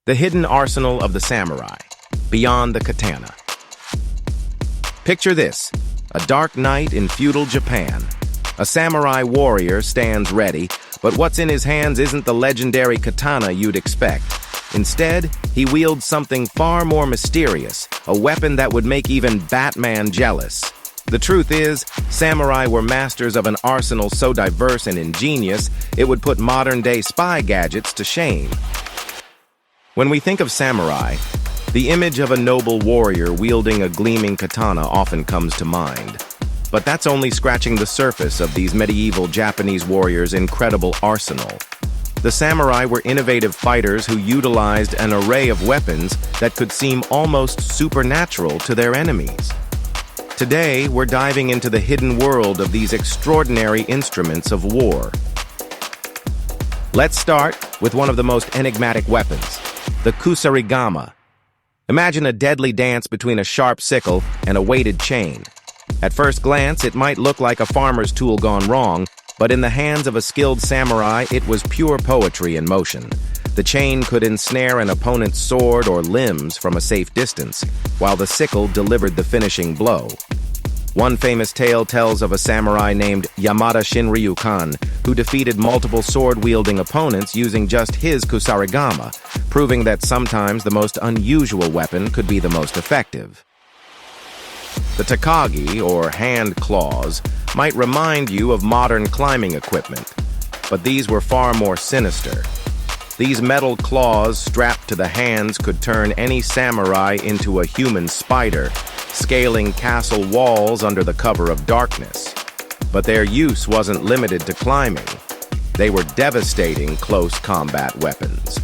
The hidden arsenal of the samurai, beyond the katana. Picture this, a dark night in feudal Japan. A samurai warrior stands ready, but what's in his hands isn't the legendary katana you'd expect. Instead, he wields something far more mysterious, a weapon that would make even Batman jealous. The truth is, samurai were masters of an arsenal so diverse and ingenious, it would put modern-day spy gadgets to shame. When we think of samurai, the image of a noble warrior wielding a gleaming katana often comes to mind. But that's only scratching the surface of these medieval Japanese warriors' incredible arsenal. The samurai were innovative fighters who utilized an array of weapons that could seem almost supernatural to their enemies. Today, we're diving into the hidden world of these extraordinary instruments of war. Let's start with one of the most enigmatic weapons, the Kusarigama. Imagine a deadly dance between a sharp sickle and a weighted chain. At first glance, it might look like a farmer's tool gone wrong, but in the hands of a skilled samurai, it was pure poetry in motion. The chain could ensnare an opponent's sword or limbs from a safe distance, while the sickle delivered the finishing blow. One famous tale tells of a samurai named Yamada Shinryu-kan, who defeated multiple sword-wielding opponents using just his Kusarigama, proving that sometimes the most unusual weapon could be the most effective. The takagi, or hand claws, might remind you of modern climbing equipment, but these were far more sinister. These metal claws strapped to the hands could turn any samurai into a human spider, scaling castle walls under the cover of darkness. But their use wasn't limited to climbing. They were devastating close combat weapons.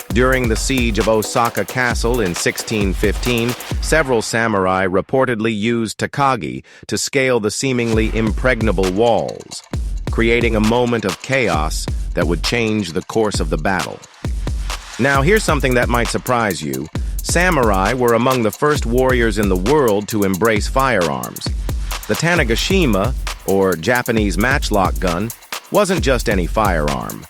During the siege of Osaka Castle in 1615, several samurai reportedly used takagi to scale the seemingly impregnable walls, creating a moment of chaos that would change the course of the battle. Now, here's something that might surprise you. Samurai were among the first warriors in the world to embrace firearms. The Tanegashima, or Japanese matchlock gun, wasn't just any firearm.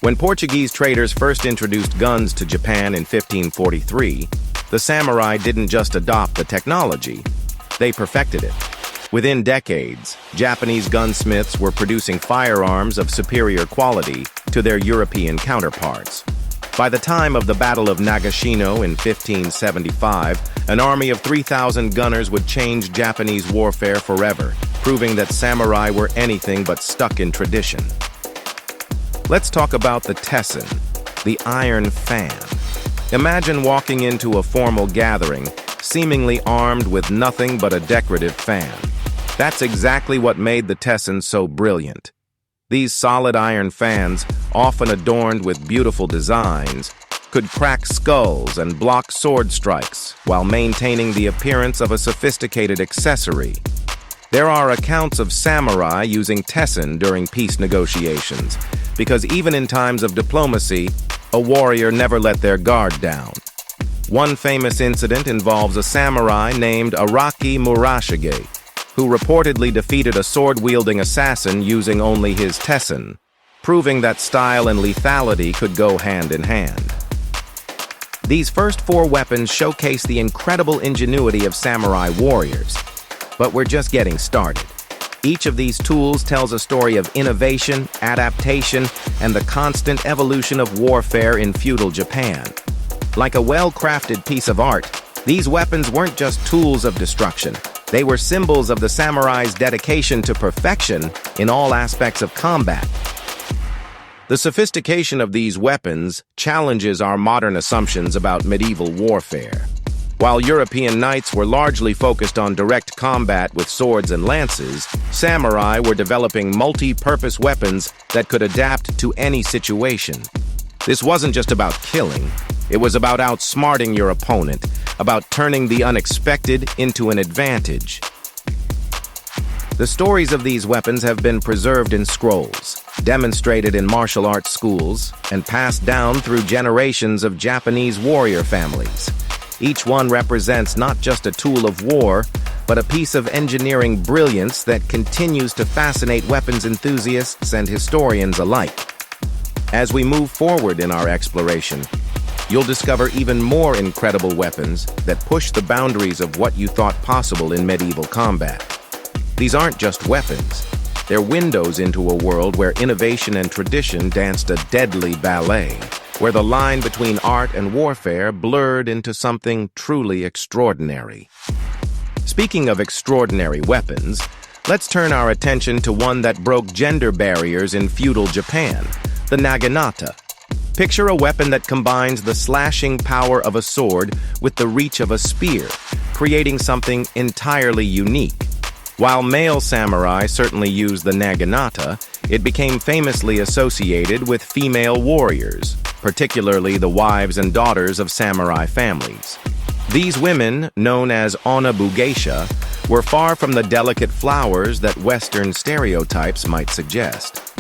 When Portuguese traders first introduced guns to Japan in 1543, the samurai didn't just adopt the technology, they perfected it. Within decades, Japanese gunsmiths were producing firearms of superior quality to their European counterparts. By the time of the Battle of Nagashino in 1575, an army of 3,000 gunners would change Japanese warfare forever, proving that samurai were anything but stuck in tradition. Let's talk about the Tessen, the iron fan. Imagine walking into a formal gathering, seemingly armed with nothing but a decorative fan. That's exactly what made the Tessen so brilliant. These solid iron fans, often adorned with beautiful designs, could crack skulls and block sword strikes while maintaining the appearance of a sophisticated accessory. There are accounts of samurai using Tessen during peace negotiations, because even in times of diplomacy, a warrior never let their guard down. One famous incident involves a samurai named Araki Murashige, who reportedly defeated a sword-wielding assassin using only his Tessen, proving that style and lethality could go hand in hand. These first four weapons showcase the incredible ingenuity of samurai warriors, but we're just getting started. Each of these tools tells a story of innovation, adaptation, and the constant evolution of warfare in feudal Japan. Like a well-crafted piece of art, these weapons weren't just tools of destruction. They were symbols of the samurai's dedication to perfection in all aspects of combat. The sophistication of these weapons challenges our modern assumptions about medieval warfare. While European knights were largely focused on direct combat with swords and lances, samurai were developing multi-purpose weapons that could adapt to any situation. This wasn't just about killing, it was about outsmarting your opponent, about turning the unexpected into an advantage. The stories of these weapons have been preserved in scrolls, demonstrated in martial arts schools, and passed down through generations of Japanese warrior families. Each one represents not just a tool of war, but a piece of engineering brilliance that continues to fascinate weapons enthusiasts and historians alike. As we move forward in our exploration, you'll discover even more incredible weapons that push the boundaries of what you thought possible in medieval combat. These aren't just weapons. They're windows into a world where innovation and tradition danced a deadly ballet, where the line between art and warfare blurred into something truly extraordinary. Speaking of extraordinary weapons, let's turn our attention to one that broke gender barriers in feudal Japan, the naginata. Picture a weapon that combines the slashing power of a sword with the reach of a spear, creating something entirely unique. While male samurai certainly used the naginata, it became famously associated with female warriors, particularly the wives and daughters of samurai families. These women, known as onabugeisha, were far from the delicate flowers that Western stereotypes might suggest.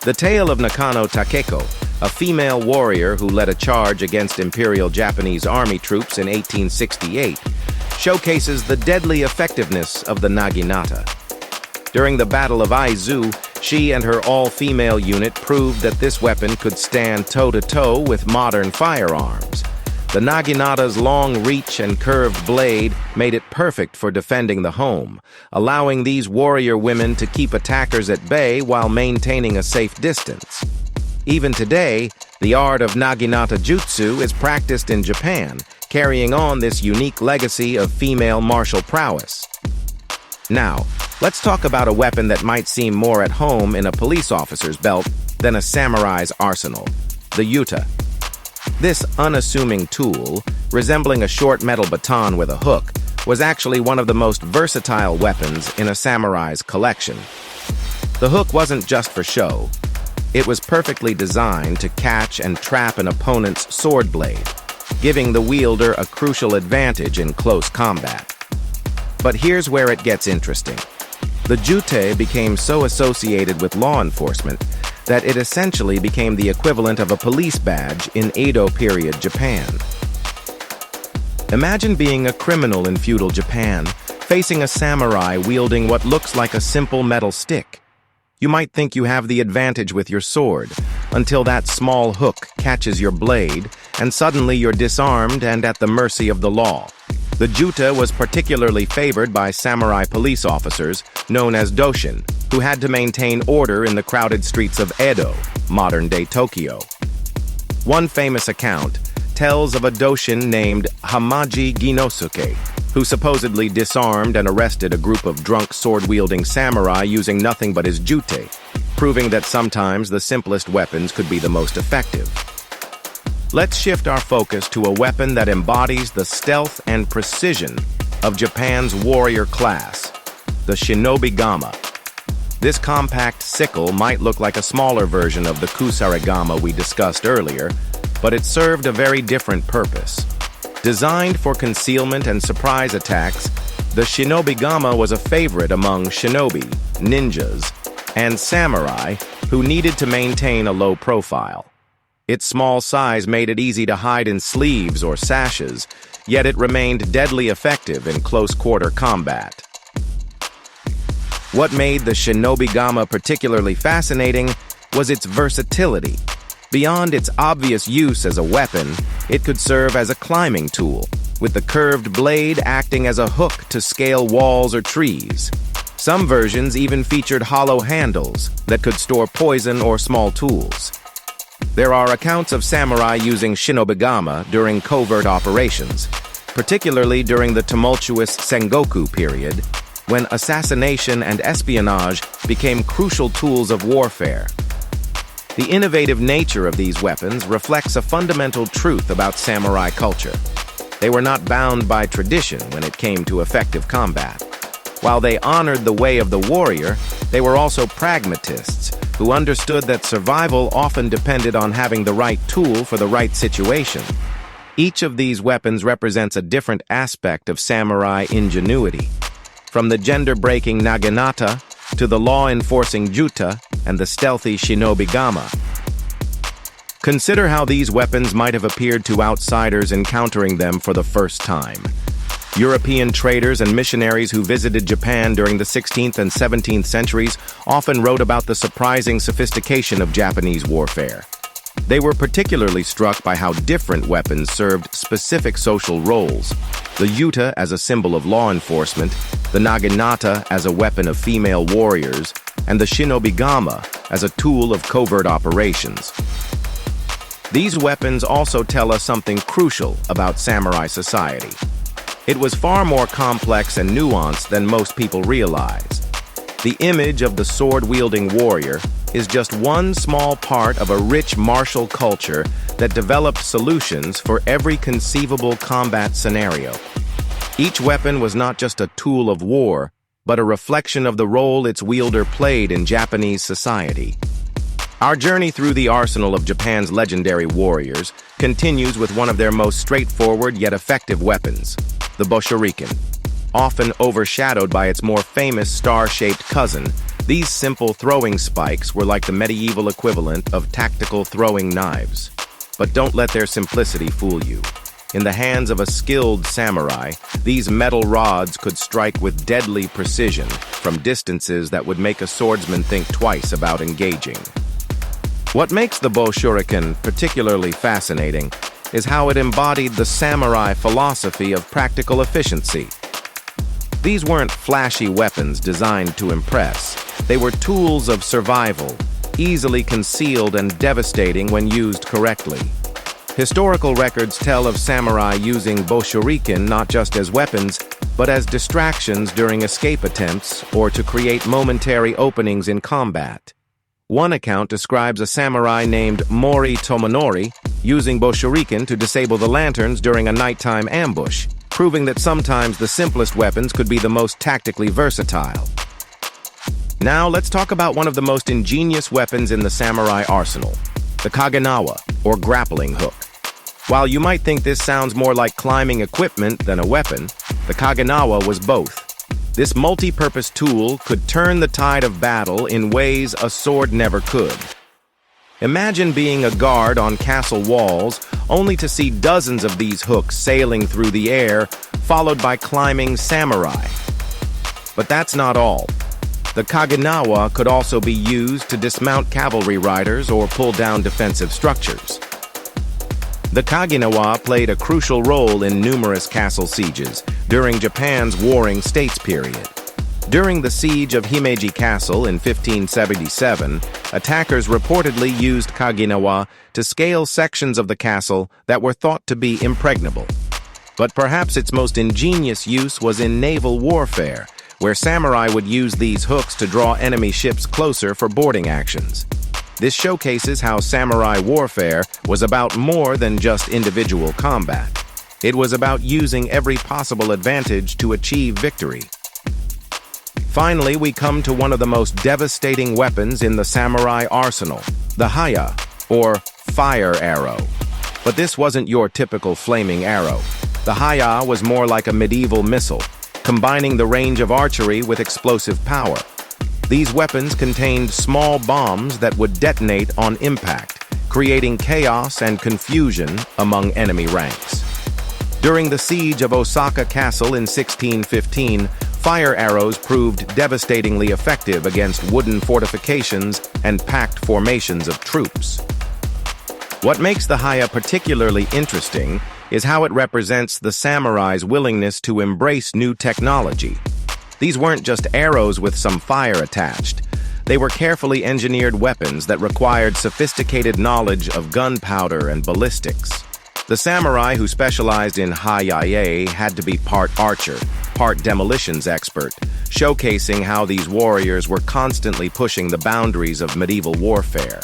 The tale of Nakano Takeko, a female warrior who led a charge against Imperial Japanese army troops in 1868, showcases the deadly effectiveness of the naginata. During the Battle of Aizu, she and her all-female unit proved that this weapon could stand toe-to-toe with modern firearms. The naginata's long reach and curved blade made it perfect for defending the home, allowing these warrior women to keep attackers at bay while maintaining a safe distance. Even today, the art of naginata jutsu is practiced in Japan, carrying on this unique legacy of female martial prowess. Now, let's talk about a weapon that might seem more at home in a police officer's belt than a samurai's arsenal, the yuta. This unassuming tool, resembling a short metal baton with a hook, was actually one of the most versatile weapons in a samurai's collection. The hook wasn't just for show. It was perfectly designed to catch and trap an opponent's sword blade, giving the wielder a crucial advantage in close combat. But here's where it gets interesting. The jute became so associated with law enforcement that it essentially became the equivalent of a police badge in Edo period Japan. Imagine being a criminal in feudal Japan, facing a samurai wielding what looks like a simple metal stick. You might think you have the advantage with your sword, until that small hook catches your blade, and suddenly you're disarmed and at the mercy of the law. The juta was particularly favored by samurai police officers, known as doshin, who had to maintain order in the crowded streets of Edo, modern-day Tokyo. One famous account tells of a doshin named Hamaji Ginosuke, who supposedly disarmed and arrested a group of drunk sword-wielding samurai using nothing but his jute, proving that sometimes the simplest weapons could be the most effective. Let's shift our focus to a weapon that embodies the stealth and precision of Japan's warrior class, the Kusarigama. This compact sickle might look like a smaller version of the Kusarigama we discussed earlier, but it served a very different purpose. Designed for concealment and surprise attacks, the Kusarigama was a favorite among shinobi, ninjas, and samurai who needed to maintain a low profile. Its small size made it easy to hide in sleeves or sashes, yet it remained deadly effective in close-quarter combat. What made the Kusarigama particularly fascinating was its versatility. Beyond its obvious use as a weapon, it could serve as a climbing tool, with the curved blade acting as a hook to scale walls or trees. Some versions even featured hollow handles that could store poison or small tools. There are accounts of samurai using Kusarigama during covert operations, particularly during the tumultuous Sengoku period, when assassination and espionage became crucial tools of warfare. The innovative nature of these weapons reflects a fundamental truth about samurai culture. They were not bound by tradition when it came to effective combat. While they honored the way of the warrior, they were also pragmatists who understood that survival often depended on having the right tool for the right situation. Each of these weapons represents a different aspect of samurai ingenuity, from the gender-breaking naginata to the law-enforcing juta and the stealthy Kusarigama. Consider how these weapons might have appeared to outsiders encountering them for the first time. European traders and missionaries who visited Japan during the 16th and 17th centuries often wrote about the surprising sophistication of Japanese warfare. They were particularly struck by how different weapons served specific social roles. The yuta as a symbol of law enforcement, the naginata as a weapon of female warriors, and the shinobigama as a tool of covert operations. These weapons also tell us something crucial about samurai society. It was far more complex and nuanced than most people realize. The image of the sword-wielding warrior is just one small part of a rich martial culture that developed solutions for every conceivable combat scenario. Each weapon was not just a tool of war, but a reflection of the role its wielder played in Japanese society. Our journey through the arsenal of Japan's legendary warriors continues with one of their most straightforward yet effective weapons, the boshuriken. Often overshadowed by its more famous star-shaped cousin, these simple throwing spikes were like the medieval equivalent of tactical throwing knives. But don't let their simplicity fool you. In the hands of a skilled samurai, these metal rods could strike with deadly precision from distances that would make a swordsman think twice about engaging. What makes the boshuriken particularly fascinating is how it embodied the samurai philosophy of practical efficiency. These weren't flashy weapons designed to impress. They were tools of survival, easily concealed and devastating when used correctly. Historical records tell of samurai using boshuriken not just as weapons, but as distractions during escape attempts or to create momentary openings in combat. One account describes a samurai named Mori Tomonori using boshuriken to disable the lanterns during a nighttime ambush, proving that sometimes the simplest weapons could be the most tactically versatile. Now let's talk about one of the most ingenious weapons in the samurai arsenal, the kaginawa, or grappling hook. While you might think this sounds more like climbing equipment than a weapon, the kaginawa was both. This multi-purpose tool could turn the tide of battle in ways a sword never could. Imagine being a guard on castle walls, only to see dozens of these hooks sailing through the air, followed by climbing samurai. But that's not all. The kaginawa could also be used to dismount cavalry riders or pull down defensive structures. The kaginawa played a crucial role in numerous castle sieges during Japan's Warring States period. During the siege of Himeji Castle in 1577, attackers reportedly used kaginawa to scale sections of the castle that were thought to be impregnable. But perhaps its most ingenious use was in naval warfare, where samurai would use these hooks to draw enemy ships closer for boarding actions. This showcases how samurai warfare was about more than just individual combat. It was about using every possible advantage to achieve victory. Finally, we come to one of the most devastating weapons in the samurai arsenal, the haya, or fire arrow. But this wasn't your typical flaming arrow. The haya was more like a medieval missile, combining the range of archery with explosive power. These weapons contained small bombs that would detonate on impact, creating chaos and confusion among enemy ranks. During the siege of Osaka Castle in 1615, fire arrows proved devastatingly effective against wooden fortifications and packed formations of troops. What makes the haya particularly interesting is how it represents the samurai's willingness to embrace new technology. These weren't just arrows with some fire attached. They were carefully engineered weapons that required sophisticated knowledge of gunpowder and ballistics. The samurai who specialized in hayae had to be part archer, part demolitions expert, showcasing how these warriors were constantly pushing the boundaries of medieval warfare.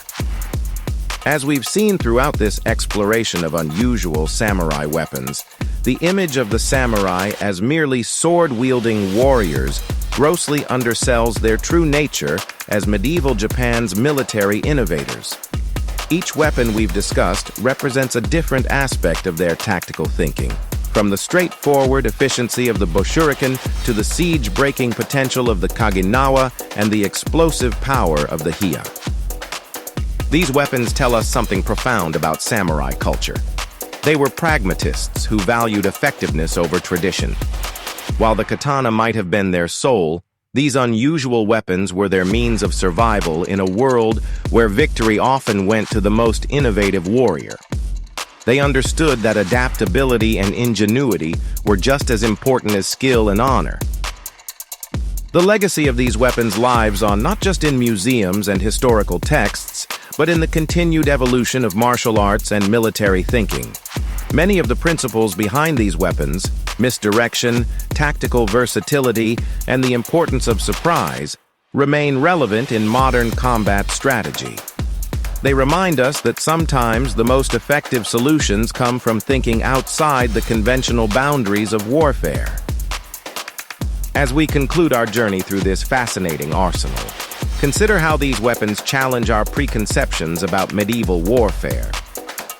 As we've seen throughout this exploration of unusual samurai weapons, the image of the samurai as merely sword-wielding warriors grossly undersells their true nature as medieval Japan's military innovators. Each weapon we've discussed represents a different aspect of their tactical thinking, from the straightforward efficiency of the boshuriken to the siege-breaking potential of the kaginawa and the explosive power of the haya. These weapons tell us something profound about samurai culture. They were pragmatists who valued effectiveness over tradition. While the katana might have been their soul, These unusual weapons were their means of survival in a world where victory often went to the most innovative warrior. They understood that adaptability and ingenuity were just as important as skill and honor. The legacy of these weapons lives on not just in museums and historical texts, but in the continued evolution of martial arts and military thinking. Many of the principles behind these weapons, misdirection, tactical versatility, and the importance of surprise, remain relevant in modern combat strategy. They remind us that sometimes the most effective solutions come from thinking outside the conventional boundaries of warfare. As we conclude our journey through this fascinating arsenal, consider how these weapons challenge our preconceptions about medieval warfare.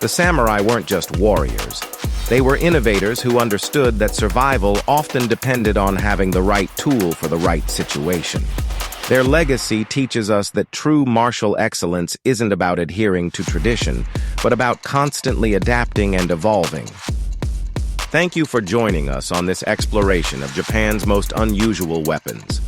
The samurai weren't just warriors. They were innovators who understood that survival often depended on having the right tool for the right situation. Their legacy teaches us that true martial excellence isn't about adhering to tradition, but about constantly adapting and evolving. Thank you for joining us on this exploration of Japan's most unusual weapons.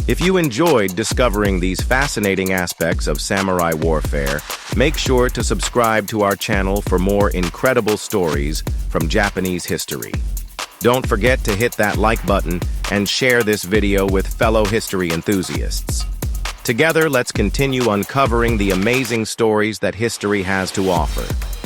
If you enjoyed discovering these fascinating aspects of samurai warfare, make sure to subscribe to our channel for more incredible stories from Japanese history. Don't forget to hit that like button and share this video with fellow history enthusiasts. Together, let's continue uncovering the amazing stories that history has to offer.